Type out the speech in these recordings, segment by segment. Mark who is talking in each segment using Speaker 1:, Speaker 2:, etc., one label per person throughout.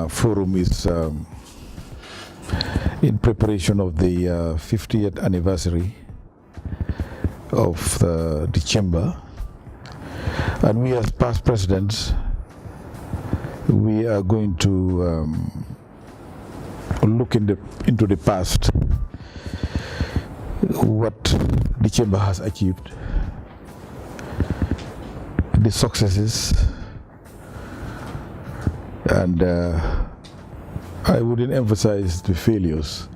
Speaker 1: Forum is in preparation of the 50th anniversary of the chamber, and we as past presidents, we are going to look into the past, what the chamber has achieved, the successes, and I wouldn't emphasize the failures,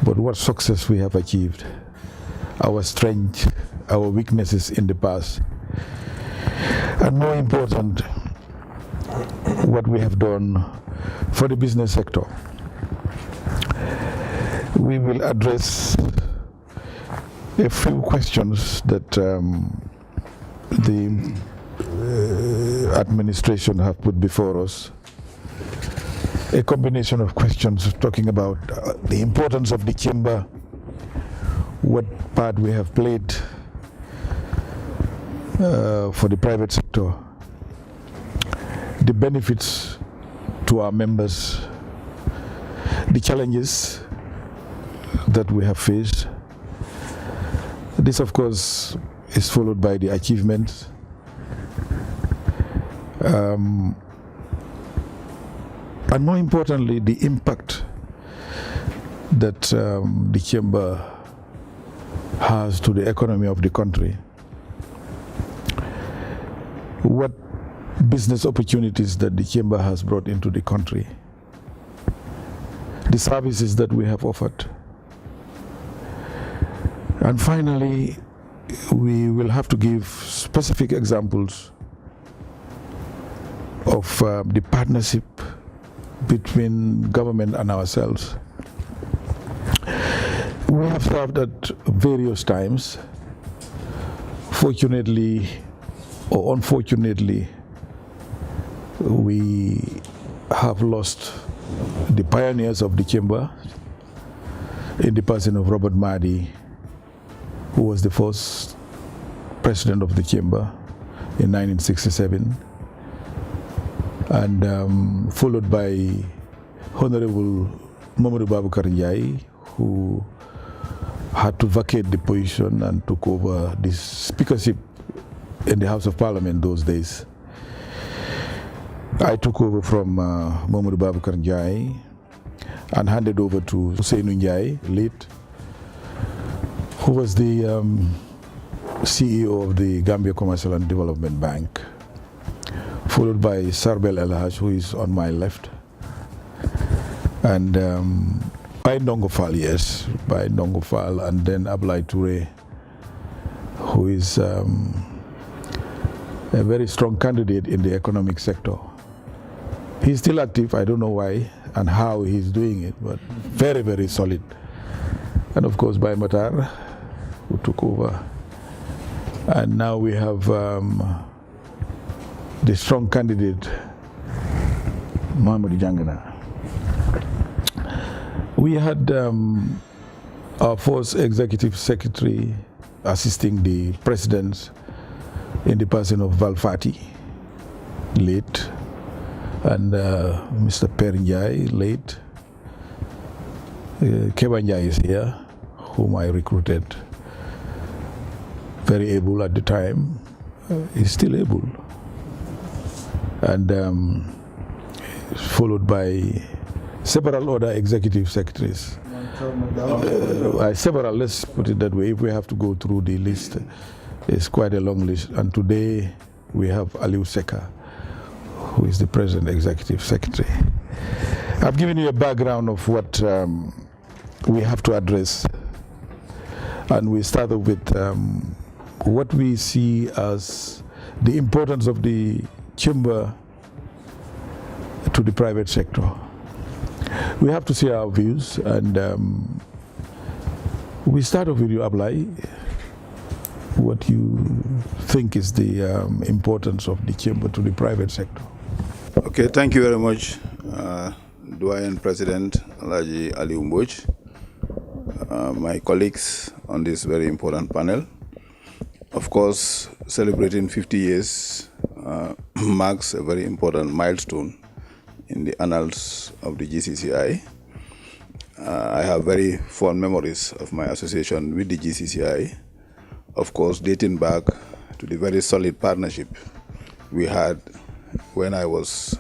Speaker 1: but what success we have achieved, our strength, our weaknesses in the past, and more important, what we have done for the business sector. We will address a few questions that the administration have put before us. A combination of questions talking about the importance of the chamber, what part we have played for the private sector, the benefits to our members, the challenges that we have faced. This, of course, is followed by the achievements. And more importantly, the impact that the chamber has to the economy of the country. What business opportunities that the chamber has brought into the country. The services that we have offered. And finally, we will have to give specific examples of the partnership between government and ourselves. We have served at various times. Fortunately or unfortunately, we have lost the pioneers of the chamber in the person of Robert Madi, who was the first president of the chamber in 1967. And followed by Honorable Mamadou Baboucarr Ndiaye, who had to vacate the position and took over the speakership in the House of Parliament those days. I took over from Mamadou Baboucarr Ndiaye and handed over to Ousseynou Ndiaye, late, who was the CEO of the Gambia Commercial and Development Bank, followed by Sarbel El Haj, who is on my left, and by Ndongo Fall, yes, by Ndongo Fall, and then Ablai Touré, who is a very strong candidate in the economic sector. He's still active, I don't know why and how he's doing it, but very, very solid. And of course by Matar, who took over. And now we have the strong candidate, Mohamed Jangana. We had our first executive secretary assisting the president in the person of Valfati, late, and Mr. Per Ndiaye, late. Keba Ndiaye is here, whom I recruited. Very able at the time, he's still able. And followed by several other executive secretaries. Several, let's put it that way. If we have to go through the list, it's quite a long list. And today we have Aliou Seka, who is the present executive secretary. I've given you a background of what we have to address. And we started with what we see as the importance of the chamber to the private sector. We have to say our views, and we start off with you, Ablai. What you think is the importance of the chamber to the private sector?
Speaker 2: Okay, thank you very much, Doyen President Alhaji Ali Mboj, my colleagues on this very important panel. Of course, celebrating 50 years marks a very important milestone in the annals of the GCCI. I have very fond memories of my association with the GCCI, of course, dating back to the very solid partnership we had when I was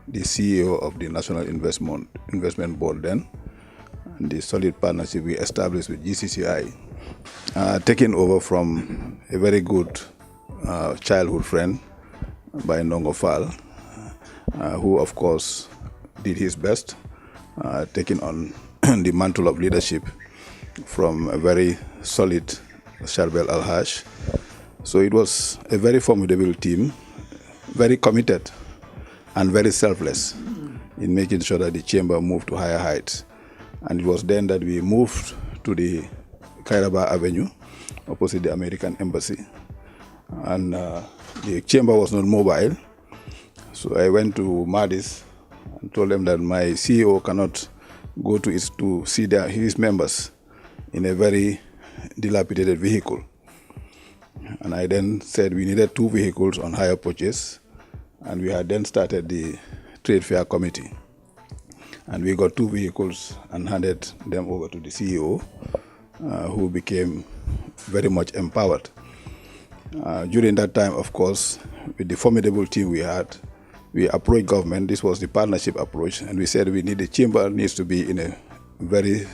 Speaker 2: the CEO of the National Investment Board then, and the solid partnership we established with GCCI, taking over from a very good childhood friend by Nongo Fall, who of course did his best, taking on the mantle of leadership from a very solid Sharbel Alhaj. So it was a very formidable team, very committed and very selfless in making sure that the chamber moved to higher heights. And it was then that we moved to the Kairaba Avenue, opposite the American Embassy. And the chamber was not mobile. So I went to Madis and told them that my CEO cannot go to see his members in a very dilapidated vehicle. And I then said we needed 2 vehicles on hire purchase, and we had then started the trade fair committee. And we got 2 vehicles and handed them over to the CEO, who became very much empowered. During that time, of course, with the formidable team we had, we approached government. This was the partnership approach, and we said we need the chamber needs to be in a very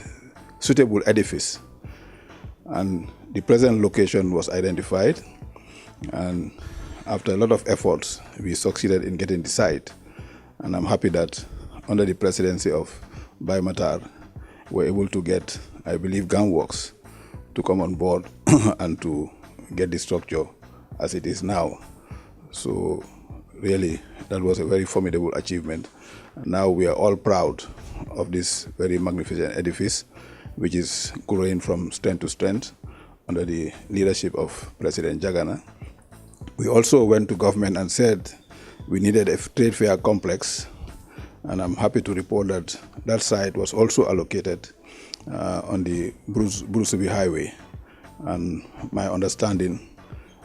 Speaker 2: suitable edifice. And the present location was identified, and after a lot of efforts, we succeeded in getting the site. And I'm happy that under the presidency of Baimatar, we're able to get, I believe, Gunworks to come on board and to get the structure as it is now. So really, that was a very formidable achievement. And now we are all proud of this very magnificent edifice, which is growing from strength to strength under the leadership of President Jagana. We also went to government and said we needed a trade fair complex, and I'm happy to report that that site was also allocated on the Brusubi Highway. And my understanding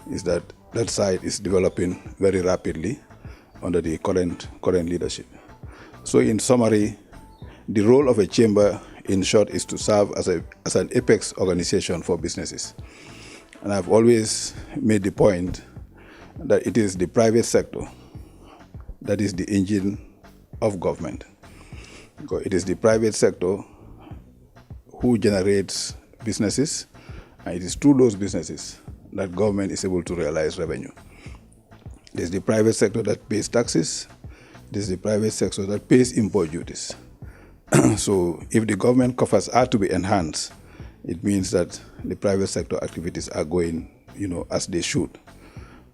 Speaker 2: is that that site is developing very rapidly under the current leadership. So in summary, the role of a chamber, in short, is to serve as an apex organization for businesses. And I've always made the point that it is the private sector that is the engine of government. Because it is the private sector who generates businesses, and it is through those businesses that government is able to realize revenue. It is the private sector that pays taxes. It is the private sector that pays import duties. So if the government coffers are to be enhanced, it means that the private sector activities are going, as they should.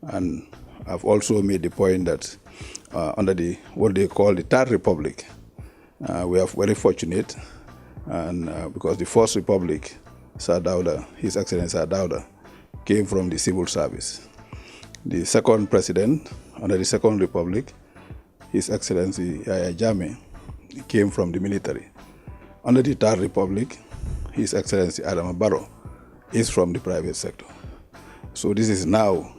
Speaker 2: And I've also made the point that under what they call the Third Republic, we are very fortunate, and because the First Republic, Sir Dawda, His Excellency Sir Dawda, came from the civil service. The second president under the Second Republic, His Excellency Yahya Jammeh, came from the military. Under the Third Republic, His Excellency Adama Barrow is from the private sector. So this is now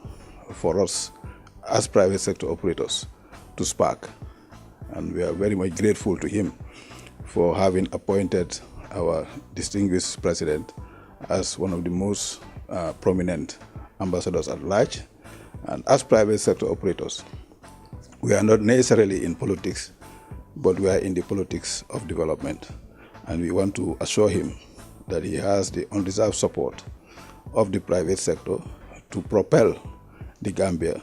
Speaker 2: for us as private sector operators to spark. And we are very much grateful to him for having appointed our distinguished president as one of the most prominent ambassadors at large. And as private sector operators, we are not necessarily in politics, but we are in the politics of development. And we want to assure him that he has the undeserved support of the private sector to propel the Gambia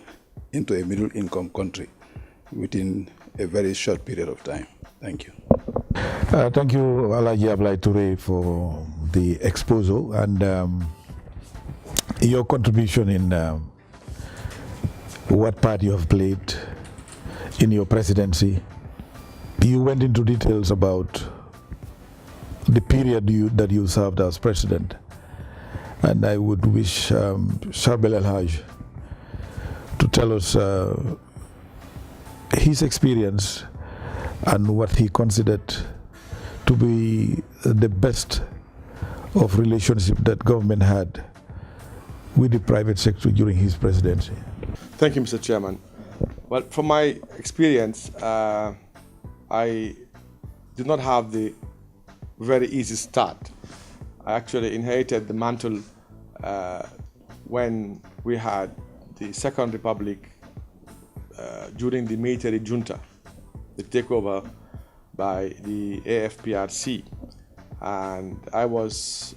Speaker 2: into a middle-income country within a very short period of time. Thank you.
Speaker 1: Thank you, Alhaji Ablai Toure, for the exposure and your contribution in what part you have played in your presidency. You went into details about the period that you served as president. And I would wish Sharbel El-Haj to tell us his experience and what he considered to be the best of relationship that government had with the private sector during his presidency.
Speaker 3: Thank you, Mr. Chairman. Well, from my experience, I did not have the very easy start. I actually inherited the mantle when we had the Second Republic during the military junta, the takeover by the AFPRC. And I was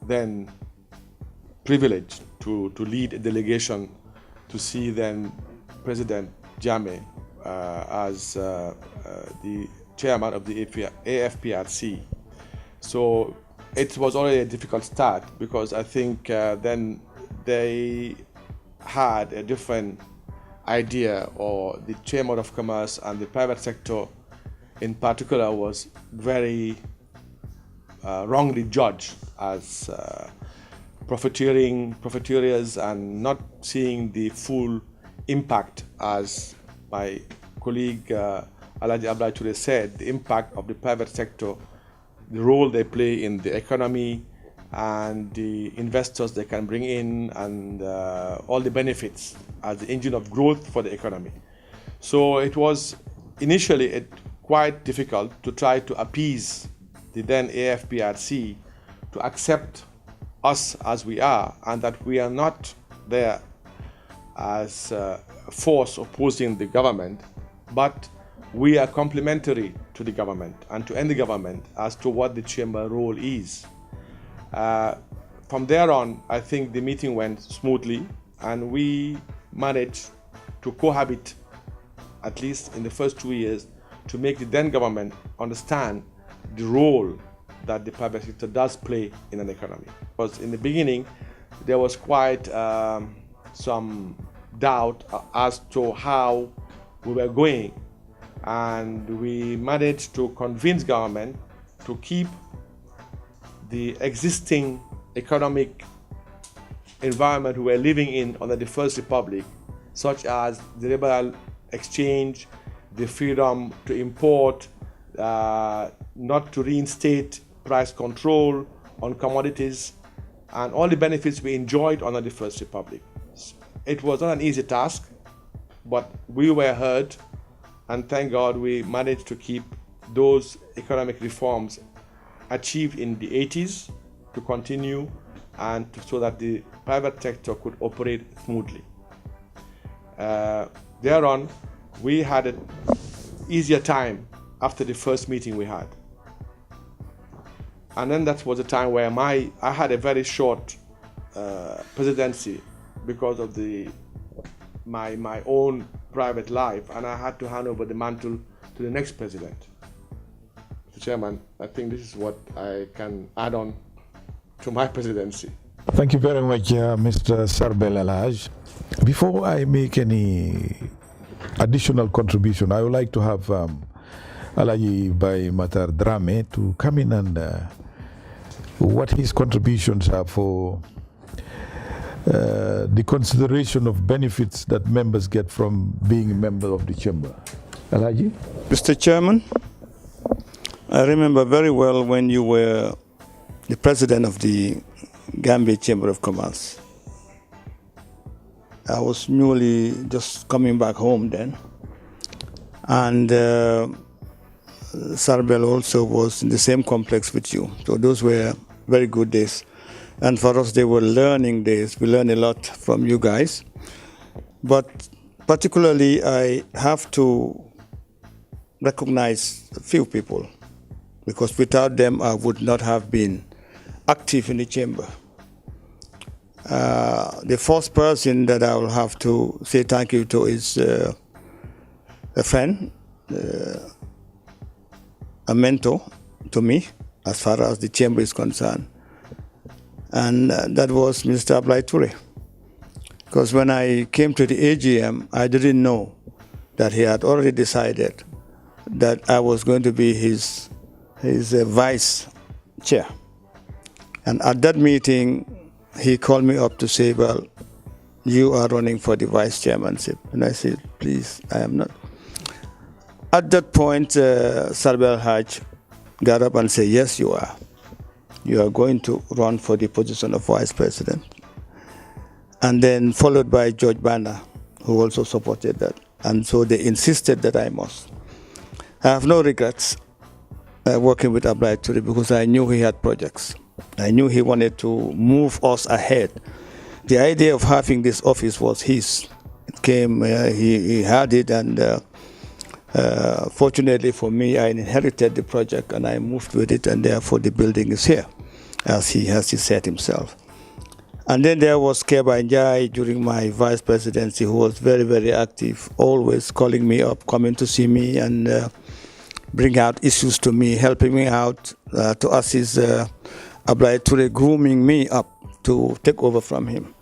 Speaker 3: then privileged to lead a delegation to see then President Jammeh as the chairman of the AFPRC. So it was already a difficult start because I think then they had a different idea, or the Chamber of Commerce and the private sector in particular was very wrongly judged as profiteers and not seeing the full impact, as my colleague Alhaji Abdoulaye Touré said, the impact of the private sector, the role they play in the economy and the investors they can bring in, and all the benefits as the engine of growth for the economy. So it was initially quite difficult to try to appease the then AFPRC to accept us as we are, and that we are not there as a force opposing the government, but we are complementary to the government and to any government as to what the chamber role is. From there on, I think the meeting went smoothly, and we managed to cohabit, at least in the first 2 years, to make the then government understand the role that the private sector does play in an economy. Because in the beginning, there was quite some doubt as to how we were going, and we managed to convince government to keep the existing economic environment we were living in under the First Republic, such as the liberal exchange, the freedom to import, not to reinstate price control on commodities, and all the benefits we enjoyed under the First Republic. It was not an easy task, but we were heard, and thank God we managed to keep those economic reforms achieved in the 80s to continue, and so that the private sector could operate smoothly. Thereon, we had an easier time after the first meeting we had. And then that was the time where I had a very short presidency because of my own private life, and I had to hand over the mantle to the next president. Mr. Chairman, I think this is what I can add on to my presidency.
Speaker 1: Thank you very much, Mr. Sharbel El-Haj. Before I make any additional contribution, I would like to have Alhaji Bai Matar Drame to come in and what his contributions are for the consideration of benefits that members get from being a member of the chamber. Alhaji?
Speaker 4: Mr. Chairman, I remember very well when you were the president of the Gambia Chamber of Commerce. I was newly just coming back home then, and Sharbel also was in the same complex with you. So those were very good days. And for us, they were learning days. We learned a lot from you guys. But particularly, I have to recognize a few people, because without them, I would not have been active in the chamber. The first person that I will have to say thank you to is a friend, a mentor to me as far as the chamber is concerned. And that was Mr. Abdoulaye Touré. Because when I came to the AGM, I didn't know that he had already decided that I was going to be his vice chair. And at that meeting, he called me up to say, well, you are running for the vice chairmanship. And I said, please, I am not. At that point, Sarbel Haj got up and said, yes, you are. You are going to run for the position of vice president. And then followed by George Banda, who also supported that. And so they insisted that I must. I have no regrets working with Abdoulaye Touré because I knew he had projects. I knew he wanted to move us ahead. The idea of having this office was his. It came, he had it, and fortunately for me, I inherited the project and I moved with it, and therefore the building is here, as he said himself. And then there was Keba Njai during my vice presidency, who was very, very active, always calling me up, coming to see me and bring out issues to me, helping me out to assist Abdoulaye Touré, grooming me up to take over from him.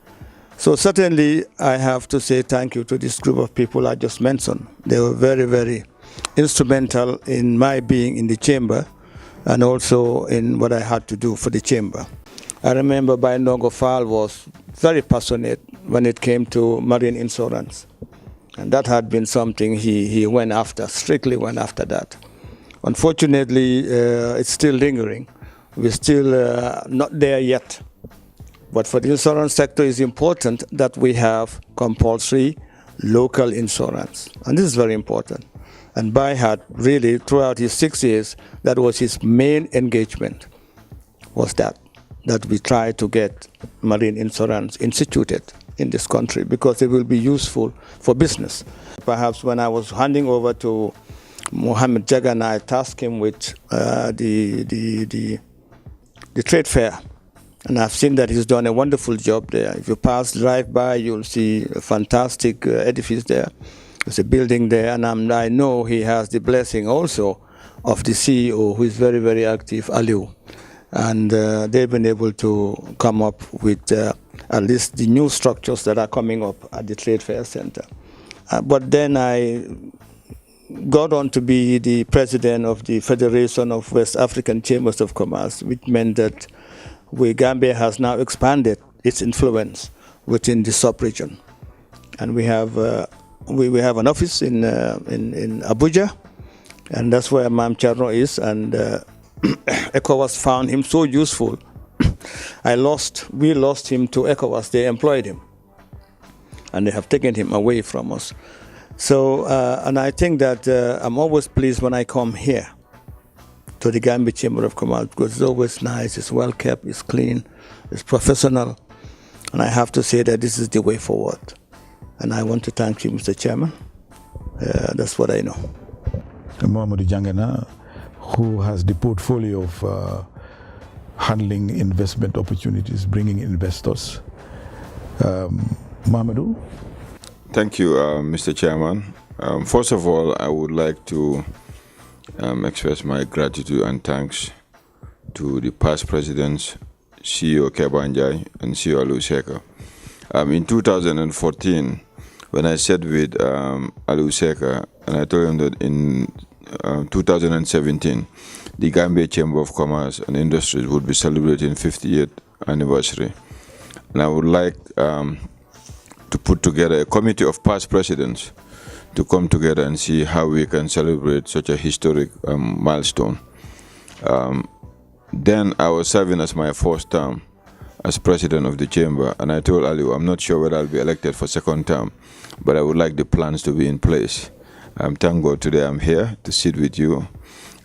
Speaker 4: So certainly I have to say thank you to this group of people I just mentioned. They were very, very instrumental in my being in the chamber and also in what I had to do for the chamber. I remember Baye Ndongo Fall was very passionate when it came to marine insurance. And that had been something he went after, strictly went after that. Unfortunately, it's still lingering. We're still not there yet. But for the insurance sector, it's important that we have compulsory local insurance. And this is very important. And Baye had really, throughout his 6 years, that was his main engagement, was that we try to get marine insurance instituted in this country because it will be useful for business. Perhaps when I was handing over to Mohammed Jagan, I tasked him with the trade fair. And I've seen that he's done a wonderful job there. If you drive by, you'll see a fantastic edifice there. There's a building there, and I know he has the blessing also of the CEO, who is very, very active, Aliu. And they've been able to come up with at least the new structures that are coming up at the Trade Fair Center. But then I got on to be the president of the Federation of West African Chambers of Commerce, which meant that Gambia has now expanded its influence within the sub-region. And we have an office in Abuja, and that's where Mam Charno is, and ECOWAS found him so useful. We lost him to ECOWAS. They employed him, and they have taken him away from us. So, and I think that I'm always pleased when I come here to the Gambia Chamber of Commerce because it's always nice, it's well kept, it's clean, it's professional, and I have to say that this is the way forward. And I want to thank you, Mr. Chairman. That's what I know.
Speaker 1: Mohamed Jangana, who has the portfolio of handling investment opportunities, bringing investors. Mohamedou?
Speaker 2: Thank you, Mr. Chairman. First of all, I would like to express my gratitude and thanks to the past presidents, CEO Keba Njai and CEO Aliu Seka. In 2014, when I sat with Aliu Seka, and I told him that in 2017, the Gambia Chamber of Commerce and Industries would be celebrating 50th anniversary. And I would like to put together a committee of past presidents to come together and see how we can celebrate such a historic milestone. Then I was serving as my first term as president of the chamber, and I told Aliu, I'm not sure whether I'll be elected for second term, but I would like the plans to be in place. Thank God today I'm here to sit with you.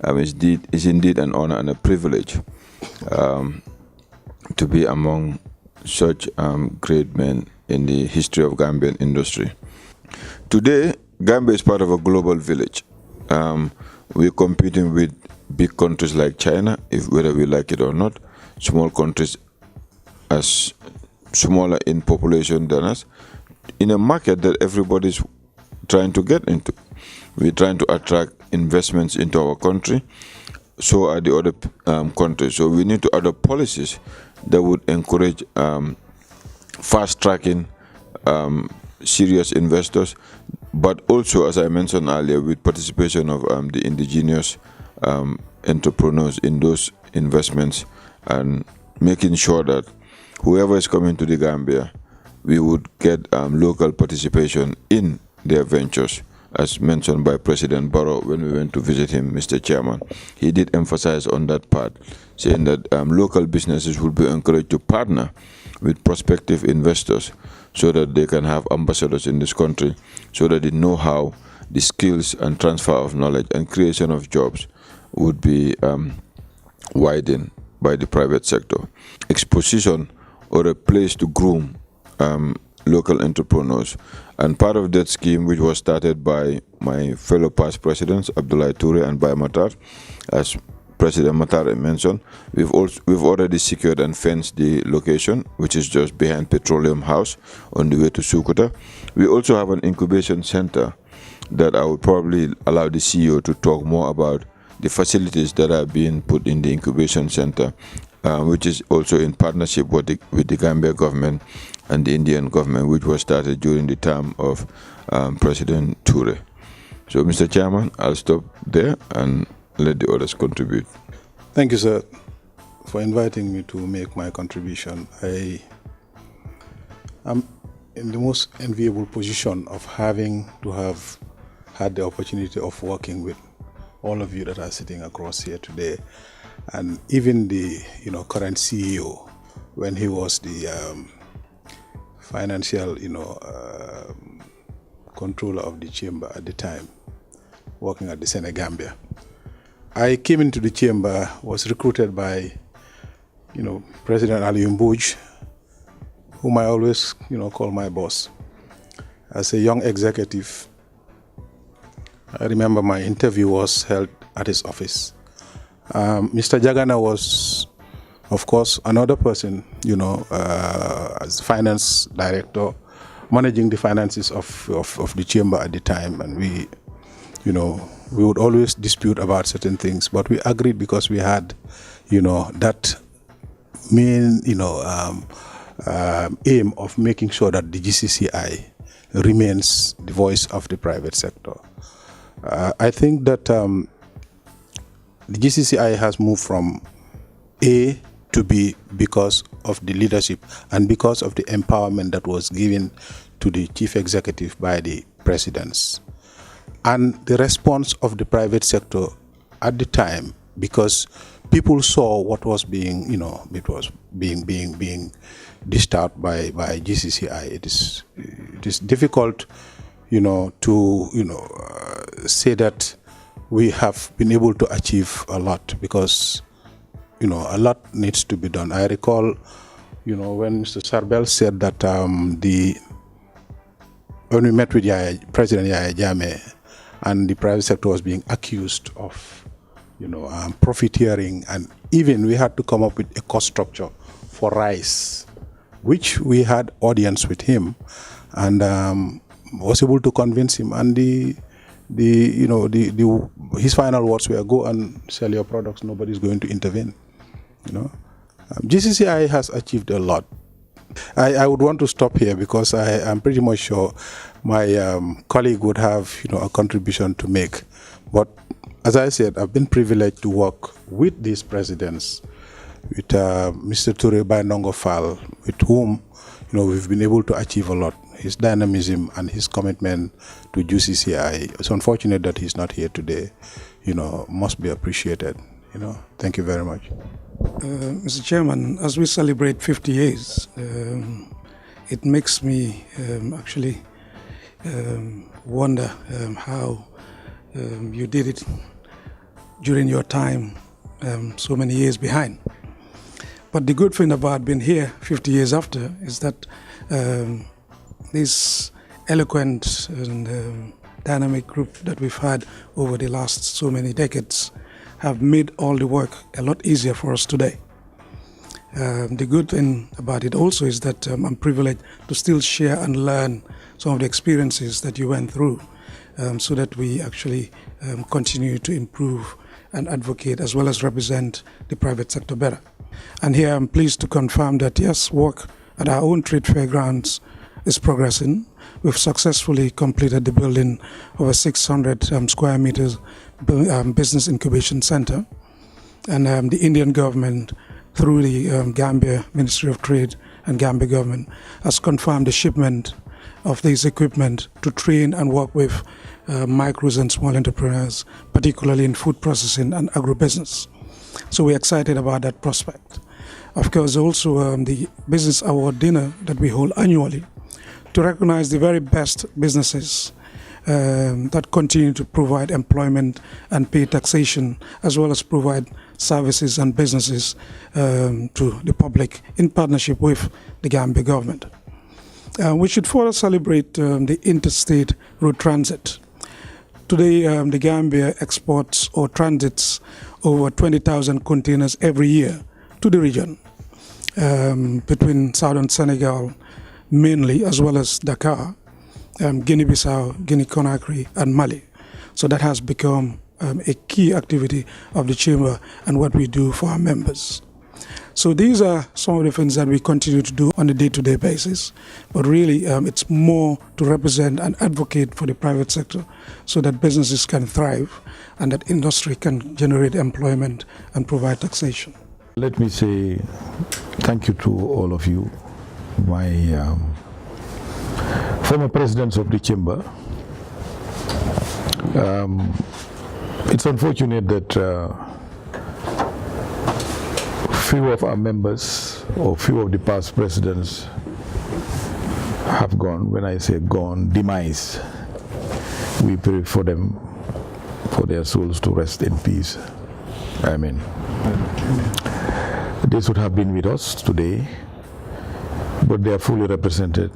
Speaker 2: It's indeed an honor and a privilege to be among such great men in the history of Gambian industry. Today, Gambia is part of a global village. We're competing with big countries like China, whether we like it or not, small countries as smaller in population than us, in a market that everybody's trying to get into. We're trying to attract investments into our country, so are the other countries. So we need to adopt policies that would encourage fast-tracking serious investors,
Speaker 5: but also, as I mentioned earlier, with participation of the indigenous entrepreneurs in those investments, and making sure that whoever is coming to the Gambia, we would get local participation in their ventures. As mentioned by President Barrow when we went to visit him, Mr. Chairman, he did emphasize on that part, saying that local businesses will be encouraged to partner with prospective investors so that they can have ambassadors in this country, so that the know-how, the skills and transfer of knowledge and creation of jobs would be widened by the private sector. Exposition or a place to groom local entrepreneurs. And part of that scheme, which was started by my fellow past presidents, Abdoulaye Toure and Baye Matar, as President Matar mentioned, we've already secured and fenced the location, which is just behind Petroleum House on the way to Sukuta. We also have an incubation center that I would probably allow the CEO to talk more about the facilities that are being put in the incubation center, which is also in partnership with the Gambia government and the Indian government, which was started during the term of President Toure. So, Mr. Chairman, I'll stop there and let the others contribute.
Speaker 6: Thank you, sir, for inviting me to make my contribution. I am in the most enviable position of having to have had the opportunity of working with all of you that are sitting across here today, and even the current CEO, when he was the financial controller of the chamber at the time, working at the Senegambia. I came into the chamber, was recruited by President Aliou Mbouj, whom I always call my boss. As a young executive, I remember my interview was held at his office. Mr. Jagana was, of course, another person, as finance director, managing the finances of the chamber at the time. And we would always dispute about certain things, but we agreed because we had, that main, aim of making sure that the GCCI remains the voice of the private sector. I think that the GCCI has moved from A to be because of the leadership and because of the empowerment that was given to the chief executive by the presidents. And the response of the private sector at the time, because people saw what was being, it was being dished out by GCCI. It is difficult, to say that we have been able to achieve a lot, because a lot needs to be done. I recall, when Mr. Sarbel said that when we met with President Yahya Jammeh, and the private sector was being accused of, profiteering, and even we had to come up with a cost structure for rice, which we had audience with him, and was able to convince him. And his final words were, "Go and sell your products. Nobody's going to intervene." GCCI has achieved a lot. I would want to stop here because I am pretty much sure my colleague would have a contribution to make. But as I said, I've been privileged to work with these presidents, with Mr. Toure Bainongo Fall, with whom we've been able to achieve a lot. His dynamism and his commitment to GCCI. It's unfortunate that he's not here today. Must be appreciated. Thank you very much.
Speaker 7: Mr. Chairman, as we celebrate 50 years, it makes me actually wonder how you did it during your time so many years behind. But the good thing about being here 50 years after is that this eloquent and dynamic group that we've had over the last so many decades have made all the work a lot easier for us today. The good thing about it also is that I'm privileged to still share and learn some of the experiences that you went through, so that we actually continue to improve and advocate as well as represent the private sector better. And here I'm pleased to confirm that yes, work at our own trade fair grounds is progressing. we've successfully completed the building of a 600 square meters business incubation center. And the Indian government, through the Gambia Ministry of Trade and Gambia government, has confirmed the shipment of this equipment to train and work with micros and small entrepreneurs, particularly in food processing and agribusiness. So we're excited about that prospect. Of course, also the Business Award dinner that we hold annually to recognize the very best businesses that continue to provide employment and pay taxation, as well as provide services and businesses to the public in partnership with the Gambia government. We should further celebrate the interstate road transit. Today, the Gambia exports or transits over 20,000 containers every year to the region, between southern Senegal mainly, as well as Dakar, Guinea-Bissau, Guinea-Conakry, and Mali. So that has become a key activity of the Chamber and what we do for our members. So these are some of the things that we continue to do on a day-to-day basis, but really it's more to represent and advocate for the private sector so that businesses can thrive and that industry can generate employment and provide taxation.
Speaker 1: Let me say thank you to all of you, my former presidents of the Chamber. It's unfortunate that few of our members or few of the past presidents have gone. When I say gone, demise. We pray for them, for their souls to rest in peace. Amen. They should have been with us today, but they are fully represented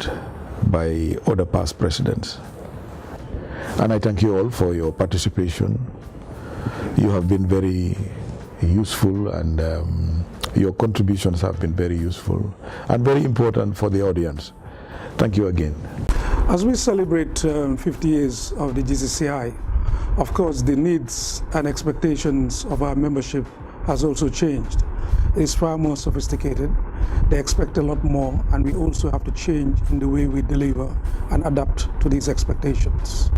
Speaker 1: by other past presidents. And I thank you all for your participation. You have been very useful, and your contributions have been very useful and very important for the audience. Thank you again.
Speaker 7: As we celebrate 50 years of the GCCI, of course the needs and expectations of our membership has also changed. It's far more sophisticated. They expect a lot more, and we also have to change in the way we deliver and adapt to these expectations.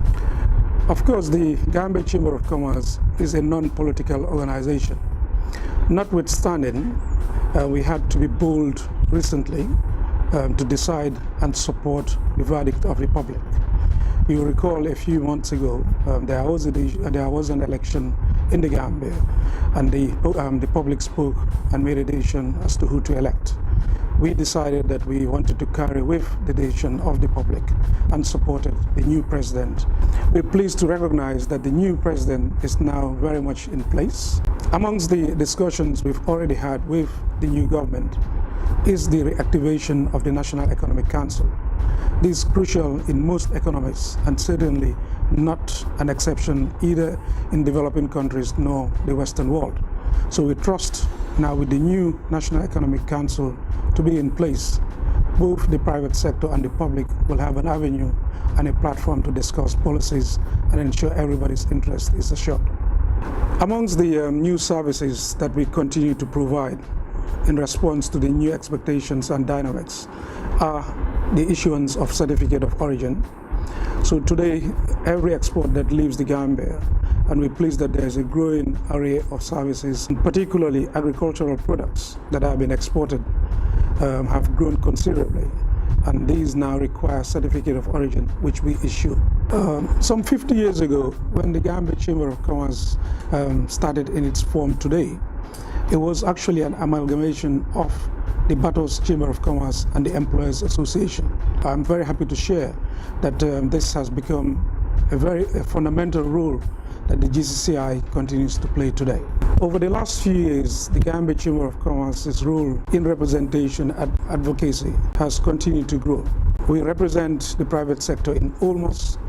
Speaker 7: Of course, the Gambia Chamber of Commerce is a non-political organization. Notwithstanding, we had to be bold recently to decide and support the verdict of the public. You recall a few months ago, there was an election in the Gambia, and the public spoke and made a decision as to who to elect. We decided that we wanted to carry with the decision of the public and supported the new president. We're pleased to recognize that the new president is now very much in place. Amongst the discussions we've already had with the new government is the reactivation of the National Economic Council. This is crucial in most economies, and certainly not an exception either in developing countries nor the Western world. So we trust now with the new National Economic Council to be in place, both the private sector and the public will have an avenue and a platform to discuss policies and ensure everybody's interest is assured. Amongst the new services that we continue to provide in response to the new expectations and dynamics are the issuance of certificate of origin. So today, every export that leaves the Gambia, and we're pleased that there's a growing array of services, particularly agricultural products that have been exported, have grown considerably, and these now require certificate of origin, which we issue. Some 50 years ago, when the Gambia Chamber of Commerce started in its form today, it was actually an amalgamation of the Batos Chamber of Commerce and the Employers Association. I'm very happy to share that this has become a fundamental role that the GCCI continues to play today. Over the last few years, the Gambia Chamber of Commerce's role in representation and advocacy has continued to grow. We represent the private sector in almost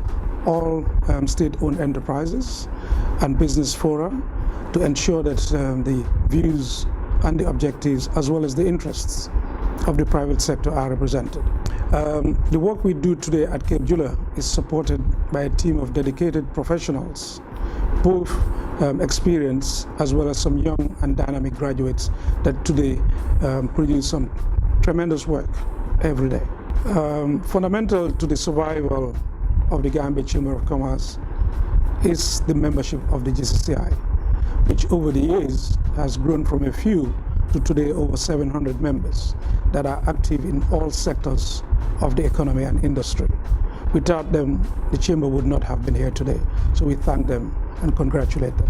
Speaker 7: all state-owned enterprises and business fora to ensure that the views and the objectives as well as the interests of the private sector are represented. The work we do today at Cape Jula is supported by a team of dedicated professionals, both experienced as well as some young and dynamic graduates that today produce some tremendous work every day. Fundamental to the survival of the Gambia Chamber of Commerce is the membership of the GCCI, which over the years has grown from a few to today over 700 members that are active in all sectors of the economy and industry. Without them, the Chamber would not have been here today. So we thank them and congratulate them.